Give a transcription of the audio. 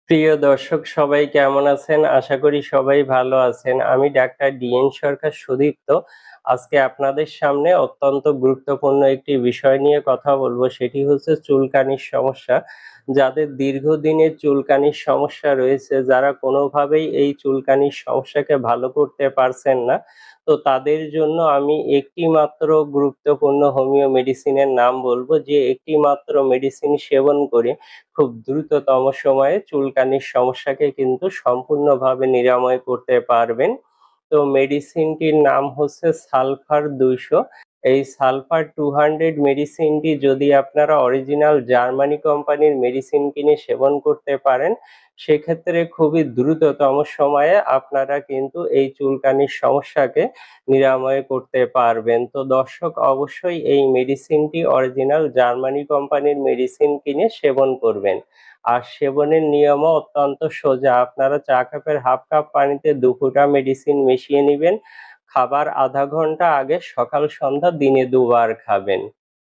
প্রিয় দর্শক সবাই কেমন আছেন? আশা করি সবাই ভালো আছেন। আমি ডাক্তার ডিএন সরকার সুদীপ্ত। আজকে আপনাদের সামনে অত্যন্ত গুরুত্বপূর্ণ একটি বিষয় নিয়ে কথা বলবো। সেটি হচ্ছে চুলকানির সমস্যা। যাদের দীর্ঘদিনের চুলকানির সমস্যা রয়েছে, যারা কোনোভাবেই এই চুলকানির সমস্যাকে ভালো করতে পারছেন না, তো তাদের জন্য আমি একটি মাত্র গুরুত্বপূর্ণ হোমিও মেডিসিনের নাম বলবো, যে একটি মাত্র মেডিসিন সেবন করে খুব দ্রুততম সময়ে চুলকানির সমস্যাকে কিন্তু সম্পূর্ণভাবে নিরাময় করতে পারবেন। তো মেডিসিনটির নাম হচ্ছে সালফার ২০০। এই সালফার 200 মেডিসিনটি যদি আপনারা অরিজিনাল জার্মানি কোম্পানির মেডিসিন কিনে সেবন করতে পারেন, সেক্ষেত্রে খুবই দ্রুততম সময়ে আপনারা কিন্তু এই চুলকানির সমস্যাকে নিরাময় করতে পারবেন। তো দর্শক অবশ্যই এই মেডিসিনটি অরিজিনাল জার্মানি কোম্পানির মেডিসিন কিনে সেবন করবেন। আর সেবনের নিয়মও অত্যন্ত সোজা। আপনারা চা কাপের 1/2 কাপ পানিতে ২ ফোঁটা মেডিসিন মিশিয়ে নিবেন। খাবার ০.৫ ঘন্টা আগে সকাল সন্ধ্যা দিনে ২ বার খাবেন।